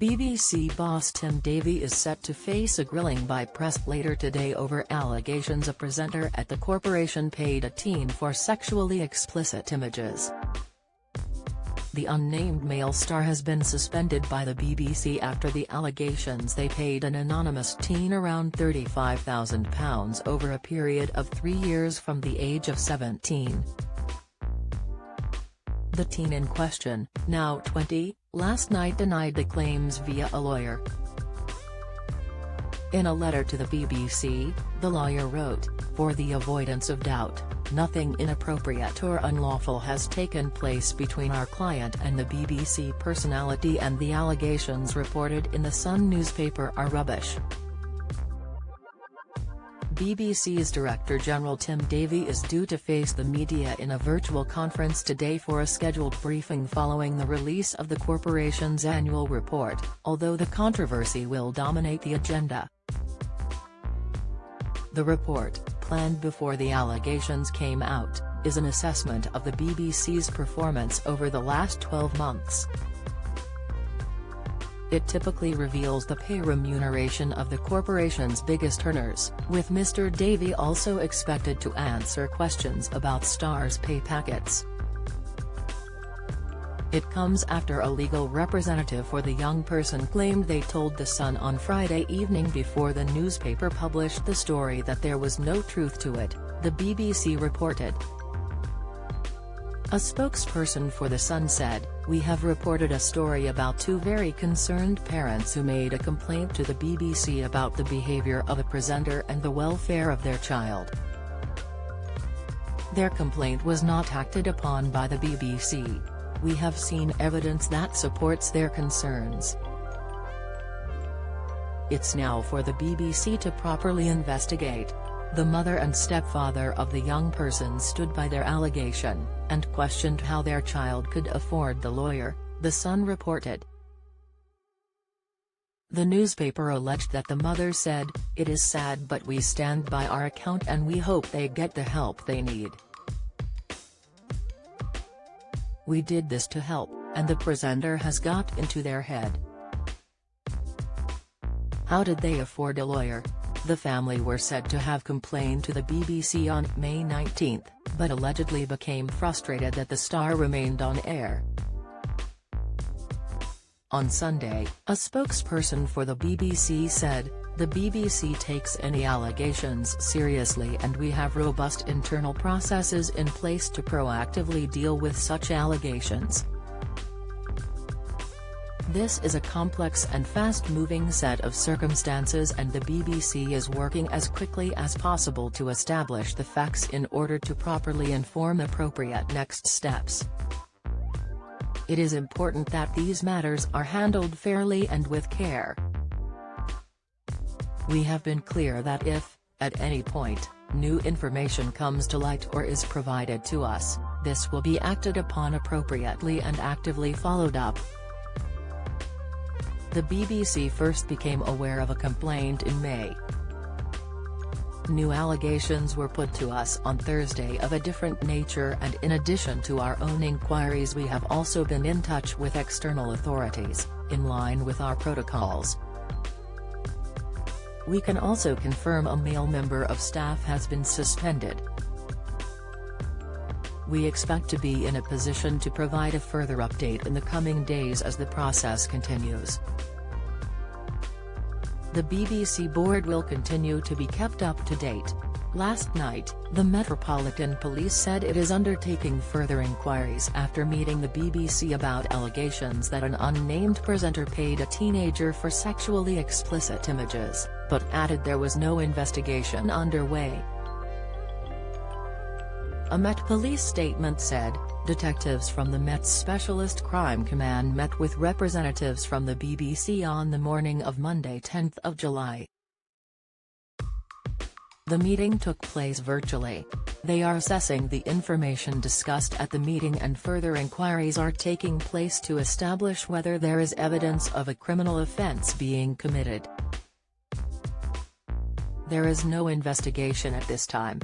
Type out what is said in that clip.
BBC boss Tim Davie is set to face a grilling by press later today over allegations a presenter at the corporation paid a teen for sexually explicit images. The unnamed male star has been suspended by the BBC after the allegations they paid an anonymous teen around £35,000 over a period of 3 years from the age of 17. The teen in question, now 20, last night denied the claims via a lawyer. In a letter to the BBC, the lawyer wrote, "For the avoidance of doubt, nothing inappropriate or unlawful has taken place between our client and the BBC personality, and the allegations reported in the Sun newspaper are rubbish." BBC's Director General Tim Davie is due to face the media in a virtual conference today for a scheduled briefing following the release of the corporation's annual report, although the controversy will dominate the agenda. The report, planned before the allegations came out, is an assessment of the BBC's performance over the last 12 months. It typically reveals the pay remuneration of the corporation's biggest earners, with Mr. Davie also expected to answer questions about stars' pay packets. It comes after a legal representative for the young person claimed they told The Sun on Friday evening before the newspaper published the story that there was no truth to it, the BBC reported. A spokesperson for The Sun said, "We have reported a story about two very concerned parents who made a complaint to the BBC about the behaviour of a presenter and the welfare of their child. Their complaint was not acted upon by the BBC. We have seen evidence that supports their concerns. It's now for the BBC to properly investigate." The mother and stepfather of the young person stood by their allegation, and questioned how their child could afford the lawyer, The Sun reported. The newspaper alleged that the mother said, "It is sad, but we stand by our account and we hope they get the help they need. We did this to help, and the presenter has got into their head. How did they afford a lawyer?" The family were said to have complained to the BBC on May 19, but allegedly became frustrated that the star remained on air. On Sunday, a spokesperson for the BBC said, "The BBC takes any allegations seriously and we have robust internal processes in place to proactively deal with such allegations. This is a complex and fast-moving set of circumstances and the BBC is working as quickly as possible to establish the facts in order to properly inform appropriate next steps. It is important that these matters are handled fairly and with care. We have been clear that if, at any point, new information comes to light or is provided to us, this will be acted upon appropriately and actively followed up." The BBC first became aware of a complaint in May. New allegations were put to us on Thursday of a different nature, and in addition to our own inquiries we have also been in touch with external authorities, in line with our protocols. We can also confirm a male member of staff has been suspended. We expect to be in a position to provide a further update in the coming days as the process continues. The BBC board will continue to be kept up to date. Last night, the Metropolitan Police said it is undertaking further inquiries after meeting the BBC about allegations that an unnamed presenter paid a teenager for sexually explicit images, but added there was no investigation underway. A Met Police statement said, "Detectives from the Met's Specialist Crime Command met with representatives from the BBC on the morning of Monday 10 July. The meeting took place virtually. They are assessing the information discussed at the meeting and further inquiries are taking place to establish whether there is evidence of a criminal offence being committed. There is no investigation at this time."